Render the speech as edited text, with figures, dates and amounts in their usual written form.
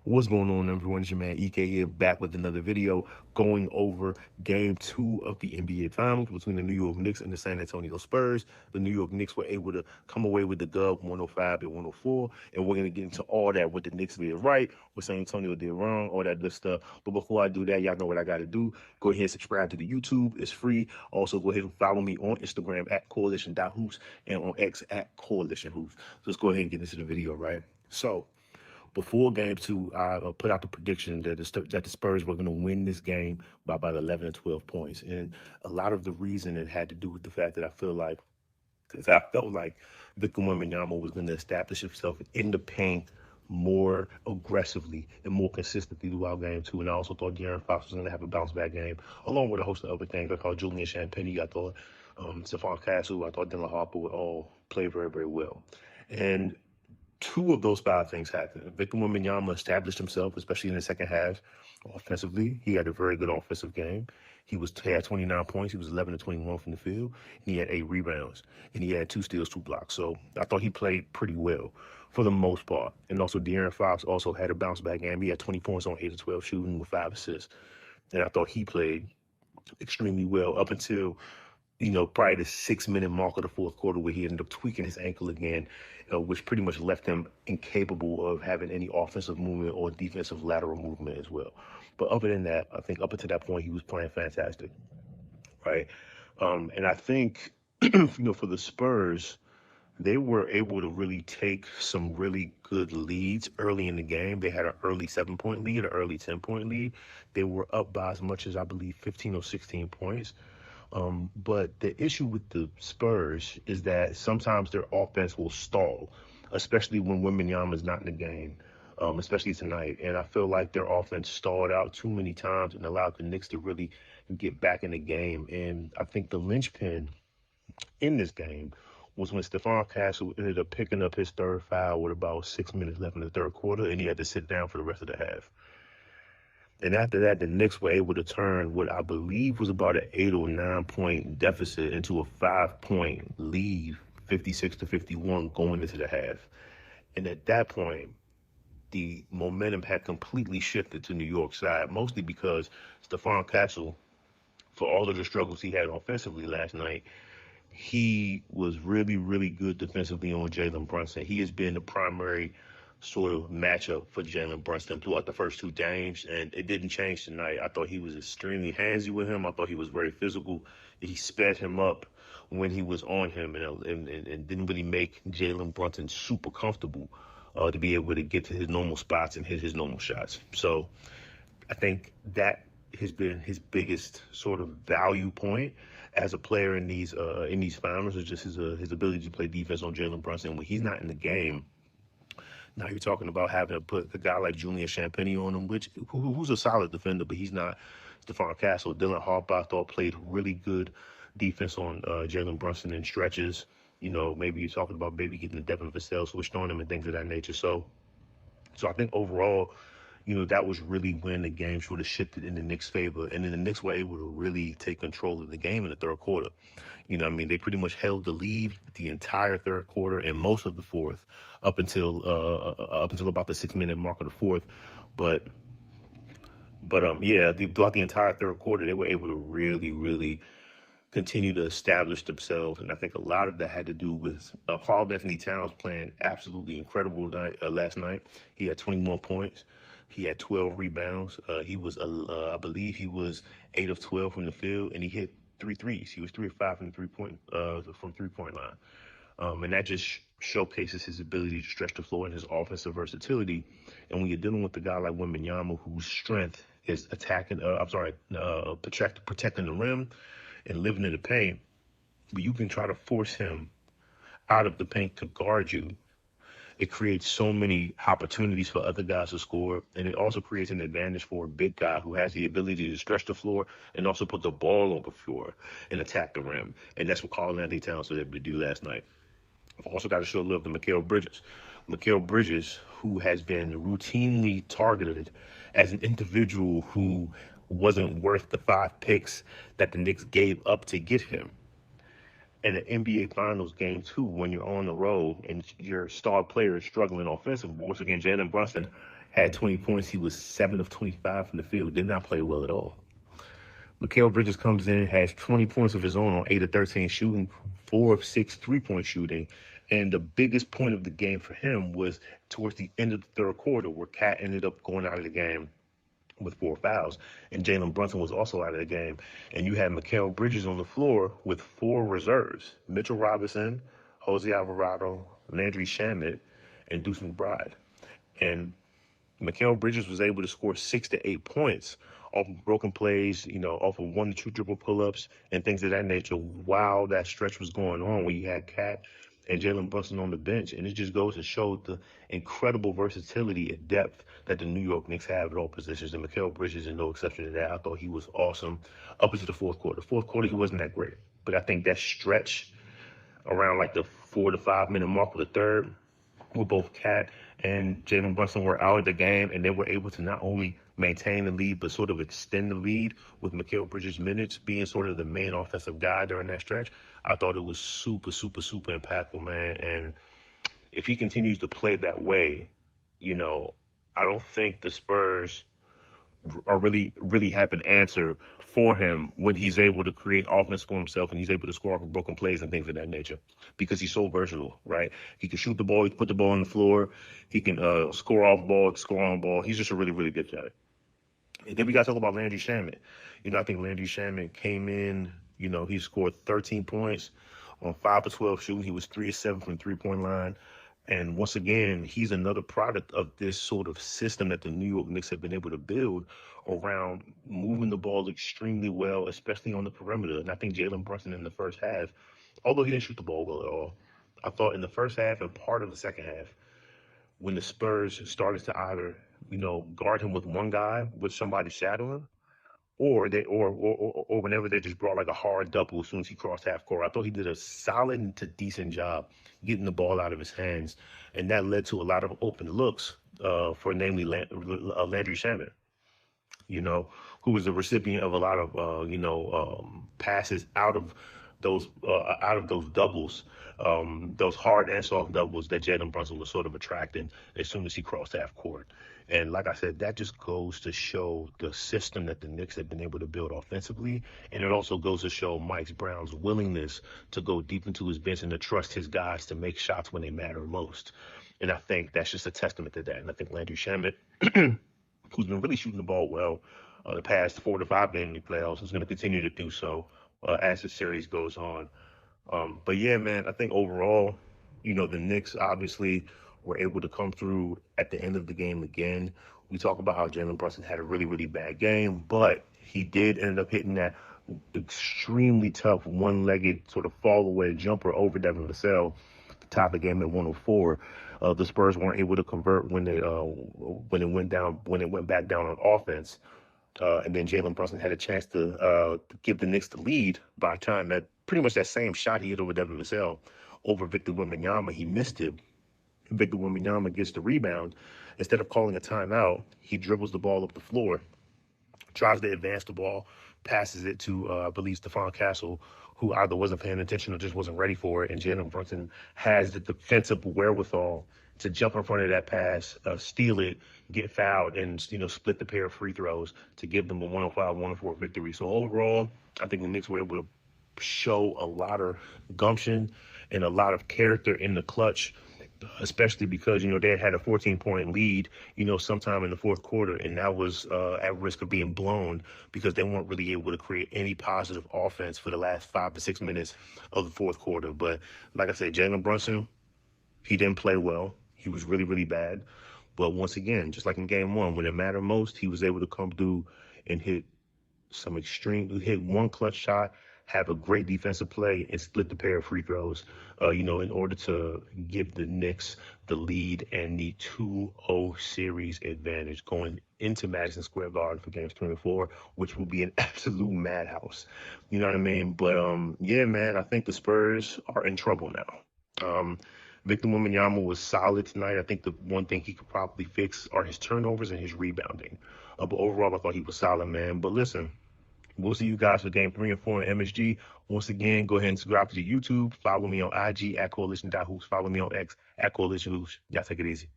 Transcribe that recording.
What's going on, everyone? It's your man EK here, back with another video going over game two of the NBA Finals between the New York Knicks and the San Antonio Spurs. The New York Knicks were able to come away with the dub 105 and 104, and we're going to get into all that, what the Knicks did right, what San Antonio did wrong, all that good stuff. But before I do that, y'all know what I got to do. Go ahead and subscribe to the YouTube. It's free. Also, go ahead and follow me on Instagram at coalition.hoops and on X at coalition.hoops. So let's go ahead and get into the video, right? So, before game two, I put out the prediction that the Spurs were going to win this game by about 11 or 12 points. And a lot of the reason it had to do with the fact that because I felt like Victor Wembanyama was going to establish himself in the paint more aggressively and more consistently throughout game two. And I also thought De'Aaron Fox was going to have a bounce back game, along with a host of other things. I thought Julian Champagnie, I thought Stephon Castle, I thought Dylan Harper would all play very, very well. And two of those five things happened. Victor Wembanyama established himself, especially in the second half, offensively. He had a very good offensive game. He had 29 points. He was 11 to 21 from the field. And he had 8 rebounds. And he had 2 steals, 2 blocks. So I thought he played pretty well for the most part. And also De'Aaron Fox also had a bounce back game. He had 20 points on 8 of 12 shooting with 5 assists. And I thought he played extremely well up until probably the 6 minute mark of the fourth quarter where he ended up tweaking his ankle again, which pretty much left him incapable of having any offensive movement or defensive lateral movement as well. But other than that, I think up until that point, he was playing fantastic, right? And I think, for the Spurs, they were able to really take some really good leads early in the game. They had an early 7 point lead, an early 10 point lead. They were up by as much as, I believe, 15 or 16 points. But the issue with the Spurs is that sometimes their offense will stall, especially when Wembanyama is not in the game, especially tonight. And I feel like their offense stalled out too many times and allowed the Knicks to really get back in the game. And I think the linchpin in this game was when Stephon Castle ended up picking up his third foul with about 6 minutes left in the third quarter, and he had to sit down for the rest of the half. And after that, the Knicks were able to turn what I believe was about an 8 or 9 point deficit into a 5 point lead, 56 to 51 going into the half. And at that point, the momentum had completely shifted to New York's side, mostly because Stephon Castle, for all of the struggles he had offensively last night, he was really, really good defensively on Jalen Brunson. He has been the primary sort of matchup for Jalen Brunson throughout the first two games, and it didn't change tonight. I thought he was extremely handsy with him. I thought he was very physical. He sped him up when he was on him, and didn't really make Jalen Brunson super comfortable to be able to get to his normal spots and hit his normal shots. So I think that has been his biggest sort of value point as a player in these finals, is just his ability to play defense on Jalen Brunson when he's not in the game. Now you're talking about having to put a guy like Julian Champagnie on him, who's a solid defender, but he's not Stephon Castle. Dylan Harper, I thought, played really good defense on Jalen Brunson in stretches. Maybe you're talking about maybe getting the Devin Vassell switched on him and things of that nature. So I think overall, that was really when the game sort of shifted in the Knicks' favor. And then the Knicks were able to really take control of the game in the third quarter. They pretty much held the lead the entire third quarter and most of the fourth up until about the 6 minute mark of the fourth. But throughout the entire third quarter, they were able to really, really continue to establish themselves. And I think a lot of that had to do with Karl-Anthony Towns playing absolutely incredible last night. He had 21 points. He had 12 rebounds. I believe he was 8 of 12 from the field, and he hit 3 threes. He was 3 of 5 from the 3 point line. And that just showcases his ability to stretch the floor and his offensive versatility. And when you're dealing with a guy like Wembanyama, whose strength is protecting the rim and living in the paint, but you can try to force him out of the paint to guard you. It creates so many opportunities for other guys to score, and it also creates an advantage for a big guy who has the ability to stretch the floor and also put the ball on the floor and attack the rim. And that's what Karl-Anthony Towns was able to do last night. I've also got to show love to Mikal Bridges. Mikal Bridges, who has been routinely targeted as an individual who wasn't worth the 5 picks that the Knicks gave up to get him. In the NBA Finals game two, when you're on the road and your star player is struggling offensively, once again, Jalen Brunson had 20 points. He was 7 of 25 from the field. Did not play well at all. Mikal Bridges comes in, has 20 points of his own on 8 of 13 shooting, 4 of 6 3-point shooting. And the biggest point of the game for him was towards the end of the third quarter, where Cat ended up going out of the game with 4 fouls. And Jalen Brunson was also out of the game. And you had Mikal Bridges on the floor with 4 reserves: Mitchell Robinson, Jose Alvarado, Landry Shamet, and Deuce McBride. And Mikal Bridges was able to score 6 to 8 points off of broken plays, off of 1 to 2 dribble pull-ups and things of that nature while that stretch was going on, when you had Cat and Jalen Brunson on the bench. And it just goes to show the incredible versatility and depth that the New York Knicks have at all positions. And Mikal Bridges is no exception to that. I thought he was awesome up into the fourth quarter. Fourth quarter, he wasn't that great. But I think that stretch around like the 4 to 5 minute mark of the third, where both Cat and Jalen Brunson were out of the game, and they were able to not only maintain the lead, but sort of extend the lead with Mikal Bridges' minutes being sort of the main offensive guy during that stretch. I thought it was super, super, super impactful, man. And if he continues to play that way, I don't think the Spurs are really have an answer for him when he's able to create offense for himself and he's able to score off of broken plays and things of that nature, because he's so versatile, right? He can shoot the ball, he can put the ball on the floor, he can score off ball, score on ball. He's just a really, really good guy. And then we got to talk about Landry Shamet. I think Landry Shamet came in, he scored 13 points on 5 of 12 shooting. He was 3 of 7 from the 3-point line. And once again, he's another product of this sort of system that the New York Knicks have been able to build around moving the ball extremely well, especially on the perimeter. And I think Jalen Brunson in the first half, although he didn't shoot the ball well at all, I thought in the first half and part of the second half, when the Spurs started to either, guard him with one guy with somebody shadowing, or whenever they just brought like a hard double as soon as he crossed half court. I thought he did a solid to decent job getting the ball out of his hands, and that led to a lot of open looks for namely Landry Shamet, you know, who was the recipient of a lot of passes out of those doubles, those hard and soft doubles that Jalen Brunson was sort of attracting as soon as he crossed half court. And like I said, that just goes to show the system that the Knicks have been able to build offensively. And it also goes to show Mike Brown's willingness to go deep into his bench and to trust his guys to make shots when they matter most. And I think that's just a testament to that. And I think Landry Shamet, who's been really shooting the ball well the past 4 to 5 games in the playoffs, is going to continue to do so as the series goes on. But yeah, man, I think overall, the Knicks obviously were able to come through at the end of the game again. We talk about how Jalen Brunson had a really, really bad game, but he did end up hitting that extremely tough one-legged sort of fall-away jumper over Devin Vassell at the top of the game at 104. The Spurs weren't able to convert when it went back down on offense. And then Jalen Brunson had a chance to give the Knicks the lead by the time that pretty much that same shot he hit over Devin Vassell over Victor Wembanyama, he missed it. Victor Wembanyama gets the rebound. Instead of calling a timeout, he dribbles the ball up the floor, tries to advance the ball, passes it to, I believe, Stephon Castle, who either wasn't paying attention or just wasn't ready for it. And Jalen Brunson has the defensive wherewithal to jump in front of that pass, steal it, get fouled, and split the pair of free throws to give them a 105-104 victory. So overall, I think the Knicks were able to show a lot of gumption and a lot of character in the clutch, especially because, they had a 14-point lead, sometime in the fourth quarter, and that was at risk of being blown because they weren't really able to create any positive offense for the last 5 to 6 minutes of the fourth quarter. But like I said, Jalen Brunson, he didn't play well. He was really, really bad. But once again, just like in game one, when it mattered most, he was able to come through and hit one clutch shot, have a great defensive play, and split the pair of free throws, in order to give the Knicks the lead and the 2-0 series advantage going into Madison Square Garden for games 3 and 4, which will be an absolute madhouse. You know what I mean? But, yeah, man, I think the Spurs are in trouble now. Victor Wembanyama was solid tonight. I think the one thing he could probably fix are his turnovers and his rebounding. But overall, I thought he was solid, man. But listen, we'll see you guys for game 3 and 4 in MSG. Once again, go ahead and subscribe to the YouTube. Follow me on IG at Coalition.Hoops. Follow me on X at Coalition Hoops. Y'all take it easy.